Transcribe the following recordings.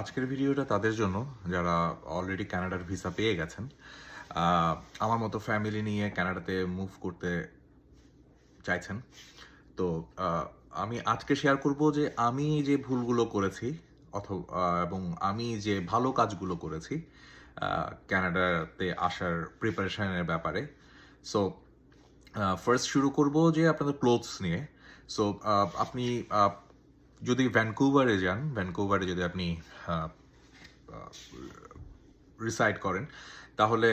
আজকের ভিডিওটা তাদের জন্য যারা অলরেডি কানাডার ভিসা পেয়ে গেছেন। আমার মতো ফ্যামিলি নিয়ে কানাডাতে মুভ করতে চাইছেন। তো আহ, আমি আজকে শেয়ার করব যে আমি যে ভুলগুলো করেছি এবং আমি যে ভালো কাজগুলো করেছি কানাডাতে আসার প্রিপারেশনের ব্যাপারে। সো ফার্স্ট শুরু করব যে আপনাদের ক্লোথস নিয়ে। সো আপনি আহ, যদি ভ্যানকুভারে যান, ভ্যানকুভারে যদি আপনি রিসাইড করেন, তাহলে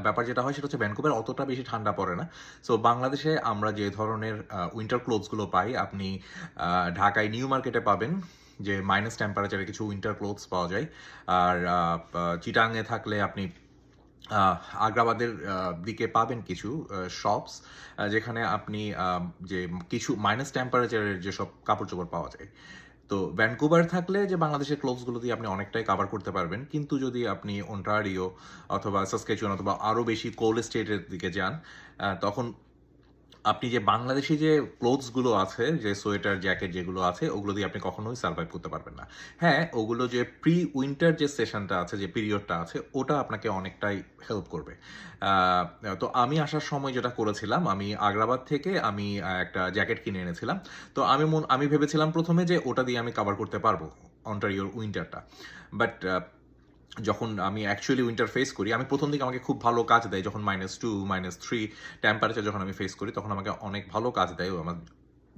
ব্যাপার যেটা হয় সেটা হচ্ছে ভ্যানকুভার অতটা বেশি ঠান্ডা পড়ে না। সো বাংলাদেশে আমরা যে ধরনের উইন্টার ক্লোথসগুলো পাই, আপনি ঢাকায় নিউ মার্কেটে পাবেন যে মাইনাস টেম্পারেচারে কিছু উইন্টার ক্লোথস পাওয়া যায়। আর চিটাংয়ে থাকলে আপনি আহ, আগ্রাবাদের দিকে পাবেন কিছু শপস যেখানে আপনি যে কিছু মাইনাস টেম্পারেচারের যেসব কাপড় চোপড় পাওয়া যায়। তো ভ্যানকুভার থাকলে যে বাংলাদেশের ক্লোথসগুলো দিয়ে আপনি অনেকটাই কাভার করতে পারবেন, কিন্তু যদি আপনি অন্টারিও অথবা সাসকেচুয়ান অথবা আরও বেশি কোল্ড স্টেটের দিকে যান, তখন আপনি যে বাংলাদেশি যে ক্লোথসগুলো আছে, যে সোয়েটার জ্যাকেট যেগুলো আছে, ওগুলো দিয়ে আপনি কখনোই সার্ভাইভ করতে পারবেন না। হ্যাঁ, ওগুলো যে প্রি উইন্টার যে সেশনটা আছে, যে পিরিয়ডটা আছে, ওটা আপনাকে অনেকটাই হেল্প করবে। আহ, তো আমি আসার সময় যেটা করেছিলাম, আমি আগ্রাবাদ থেকে আমি একটা জ্যাকেট কিনে এনেছিলাম। তো আমি ভেবেছিলাম প্রথমে যে ওটা দিয়ে আমি কভার করতে পারবো অন্টারিওর উইন্টারটা। বাট যখন আমি অ্যাকচুয়ালি উইন্টার ফেস করি, আমি প্রথম দিকে আমাকে খুব ভালো কাজ দেয়। যখন -2 -3 টেম্পারেচার যখন আমি ফেস করি, তখন আমাকে অনেক ভালো কাজ দেয় আমার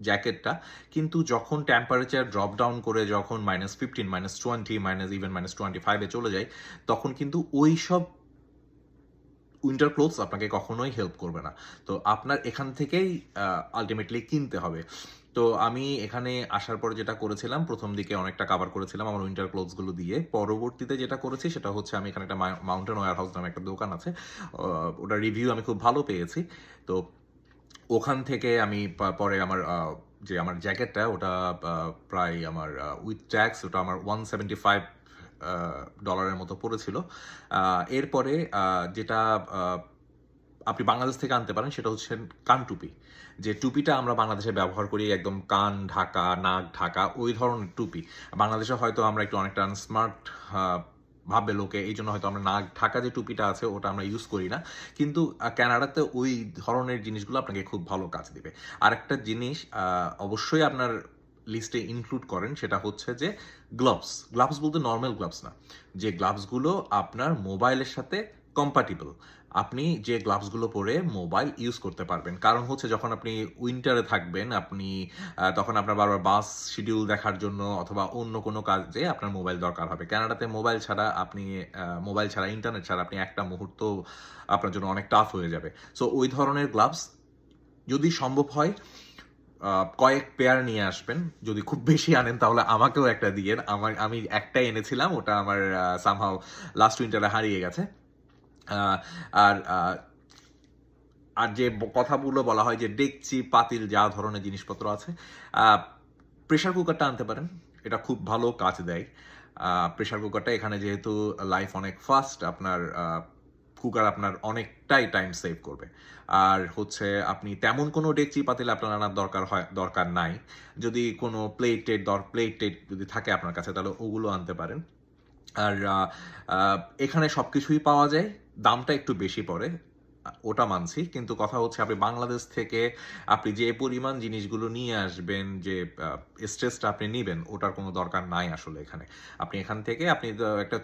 জ্যাকেটটা। কিন্তু যখন টেম্পারেচার ড্রপ ডাউন করে, যখন -15 -20 ইভেন -25-এ চলে যায়, তখন কিন্তু ওই সব উইন্টার ক্লোথস আপনাকে কখনোই হেল্প করবে না। তো আপনার এখান থেকেই আলটিমেটলি কিনতে হবে। তো আমি এখানে আসার পরে যেটা করেছিলাম, প্রথম দিকে অনেকটা কাভার করেছিলাম আমার উইন্টার ক্লোথসগুলো দিয়ে। পরবর্তীতে যেটা করেছি সেটা হচ্ছে, আমি এখানে একটা মাউন্টেন ওয়্যার হাউস নামে একটা দোকান আছে, ওটা রিভিউ আমি খুব ভালো পেয়েছি। তো ওখান থেকে আমি পরে আমার যে আমার জ্যাকেটটা, ওটা প্রায় আমার উইথ ট্যাক্স ওটা আমার $175 মতো পড়েছিল। এরপরে যেটা আপনি বাংলাদেশ থেকে আনতে পারেন সেটা হচ্ছে কান টুপি। যে টুপিটা আমরা বাংলাদেশে ব্যবহার করি, একদম কান ঢাকা, নাক ঢাকা, ওই ধরনের টুপি। বাংলাদেশে হয়তো আমরা একটু অনেকটা আনস্মার্ট ভাববে লোকে, এই জন্য হয়তো আমরা নাক ঢাকা যে টুপিটা আছে ওটা আমরা ইউজ করি না। কিন্তু কানাডাতে ওই ধরনের জিনিসগুলো আপনাকে খুব ভালো কাজ দিবে। আরেকটা জিনিস অবশ্যই আপনার লিস্টে ইনক্লুড করেন, সেটা হচ্ছে যে গ্লাভস। গ্লাভস বলতে নর্মাল গ্লাভস না, যে গ্লাভসগুলো আপনার মোবাইলের সাথে কম্পাটিবল। আপনি যে গ্লাভসগুলো পরে মোবাইল ইউজ করতে পারবেন। কারণ হচ্ছে, যখন আপনি উইন্টারে থাকবেন, আপনি তখন আপনার বারবার বাস শিডিউল দেখার জন্য অথবা অন্য কোনো কাজে আপনার মোবাইল দরকার হবে। কানাডাতে মোবাইল ছাড়া, ইন্টারনেট ছাড়া আপনি একটা মুহূর্ত আপনার জন্য অনেক টাফ হয়ে যাবে। সো ওই ধরনের গ্লাভস যদি সম্ভব হয় কয়েক পেয়ার নিয়ে আসবেন। যদি খুব বেশি আনেন তাহলে আমাকেও একটা দিয়েন। আমি একটাই এনেছিলাম, ওটা আমার সামহাও লাস্ট উইন্টারে হারিয়ে গেছে। আহ, আর আর যে কথাগুলো বলা হয় যে ডেকচি পাতিল যা ধরনের জিনিসপত্র আছে, প্রেশার কুকারটা আনতে পারেন, এটা খুব ভালো কাজ দেয়। প্রেশার কুকারটা এখানে যেহেতু লাইফ অনেক ফাস্ট, আপনার কুকার আপনার অনেকটাই টাইম সেভ করবে। আর হচ্ছে, আপনি তেমন কোনো ডেকচি পাতিল আপনার আনার দরকার নাই। যদি কোনো প্লেট যদি থাকে আপনার কাছে, তাহলে ওগুলো আনতে পারেন। আর আহ, এখানে সব কিছুই পাওয়া যায়, দামটা একটু বেশি পড়ে, ওটা মানছি। কিন্তু কথা হচ্ছে, আপনি বাংলাদেশ থেকে আপনি যে পরিমাণ জিনিসগুলো নিয়ে আসবেন, যে স্ট্রেসটা আপনি নেবেন, ওটার কোনো দরকার নাই আসলে এখানে। আপনি এখান থেকে আপনি একটা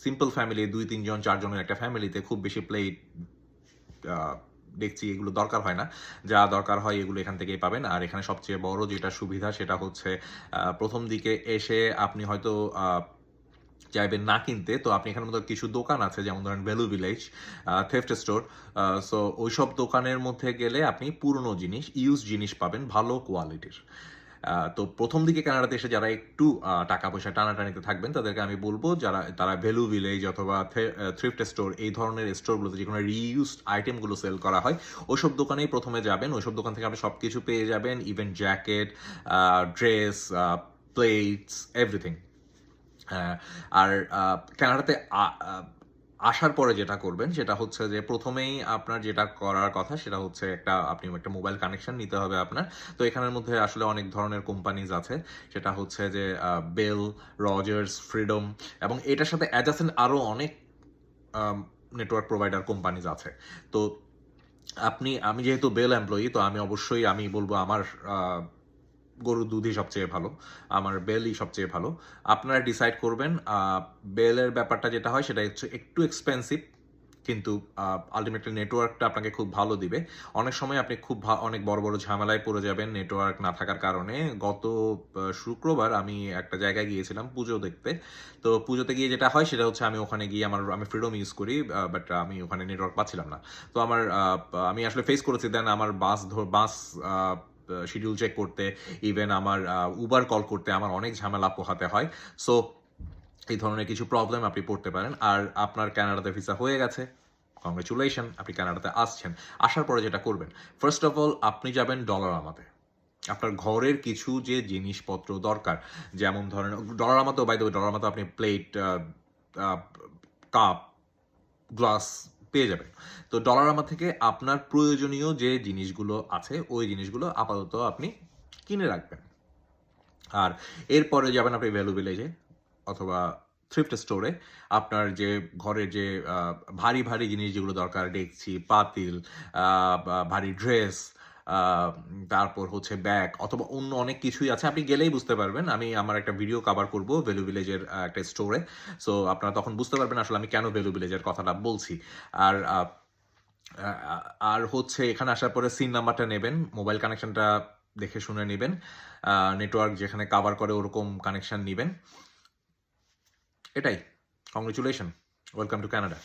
সিম্পল ফ্যামিলি, 2-3 জন 4 জনের একটা ফ্যামিলিতে খুব বেশি প্লেট, দেখছি এগুলো দরকার হয় না। যা দরকার হয় এগুলো এখান থেকেই পাবেন। আর এখানে সবচেয়ে বড় যেটা সুবিধা, সেটা হচ্ছে প্রথম দিকে এসে আপনি হয়তো চাইবেন না কিনতে, তো আপনি এখানের মধ্যে কিছু দোকান আছে, যেমন ধরেন value village, theft store. So ওইসব দোকানের মধ্যে গেলে আপনি পুরনো জিনিস, ইউজ জিনিস পাবেন ভালো কোয়ালিটির। তো প্রথম দিকে কানাডাতে এসে যারা একটু টাকা পয়সা টানাটানিতে থাকবেন, তাদেরকে আমি বলবো তারা ভ্যালু ভিলেজ অথবা থ্রিফট স্টোর, এই ধরনের স্টোরগুলোতে যেখানে রিইউজড আইটেমগুলো সেল করা হয়, ওইসব দোকানেই প্রথমে যাবেন। ওইসব দোকান থেকে আপনি সব কিছু পেয়ে যাবেন, even jacket, dress, plates, everything. হ্যাঁ। আর কানাডাতে আসার পরে যেটা করবেন সেটা হচ্ছে যে প্রথমেই আপনার যেটা করার কথা সেটা হচ্ছে আপনি একটা মোবাইল কানেকশন নিতে হবে আপনার। তো এখানের মধ্যে আসলে অনেক ধরনের কোম্পানিজ আছে। সেটা হচ্ছে যে বেল, রজার্স, ফ্রিডম এবং এটার সাথে অ্যাডজাসেন্ট আরো অনেক নেটওয়ার্ক প্রোভাইডার কোম্পানিজ আছে। তো আমি যেহেতু বেল এমপ্লয়ি, তো আমি বলবো আমার আহ, গরুর দুধই সবচেয়ে ভালো, আমার বেলই সবচেয়ে ভালো। আপনারা ডিসাইড করবেন। বেলের ব্যাপারটা যেটা হয় সেটা হচ্ছে একটু এক্সপেন্সিভ, কিন্তু আলটিমেটলি নেটওয়ার্কটা আপনাকে খুব ভালো দিবে। অনেক সময় আপনি অনেক বড় বড় ঝামেলায় পড়ে যাবেন নেটওয়ার্ক না থাকার কারণে। গত শুক্রবার আমি একটা জায়গায় গিয়েছিলাম পুজো দেখতে। তো পুজোতে গিয়ে যেটা হয় সেটা হচ্ছে আমি ওখানে গিয়ে আমি ফ্রিডম ইউজ করি, বাট আমি ওখানে নেটওয়ার্ক পাচ্ছিলাম না। তো আমি আসলে ফেস করেছি, দেন আমার বাস শিডিউল চেক করতে, ইভেন আমার উবার কল করতে আমার অনেক ঝামেলা পোহাতে হয়। সো এই ধরনের কিছু প্রবলেম আপনি পড়তে পারেন। আর আপনার কানাডাতে ভিসা হয়ে গেছে, কংগ্রেচুলেশন, আপনি কানাডাতে আসছেন। আসার পরে যেটা করবেন, ফার্স্ট অফ অল আপনি যাবেন ডলারামাতে। আপনার ঘরের কিছু যে জিনিসপত্র দরকার, যেমন ধরেন ডলারামাতেও, বাই দ্য ওয়ে, ডলারামাতে আপনি প্লেট, কাপ, গ্লাস পেয়ে যাবেন। তো ডলারামা থেকে আপনার প্রয়োজনীয় যে জিনিসগুলো আছে ওই জিনিসগুলো আপাতত আপনি কিনে রাখবেন। আর এরপরে যাবেন আপনি ভ্যালু ভিলেজে অথবা থ্রিফ্ট স্টোরে। আপনার যে ঘরের যে ভারী ভারী জিনিস যেগুলো দরকার, ডেকচি, পাতিল, ভারী ড্রেস, তারপর হচ্ছে ব্যাগ অথবা অন্য অনেক কিছুই আছে, আপনি গেলেই বুঝতে পারবেন। আমার একটা ভিডিও কভার করব ভ্যালু ভিলেজের একটা স্টোরে। সো আপনারা তখন বুঝতে পারবেন আসলে আমি কেন ভ্যালু ভিলেজের কথাটা বলছি। আর আর হচ্ছে এখানে আসার পরে সিন নাম্বারটা নেবেন, মোবাইল কানেকশনটা দেখে শুনে নেবেন, নেটওয়ার্ক যেখানে কাভার করে ওরকম কানেকশন নেবেন। এটাই। Congratulation, welcome to Canada.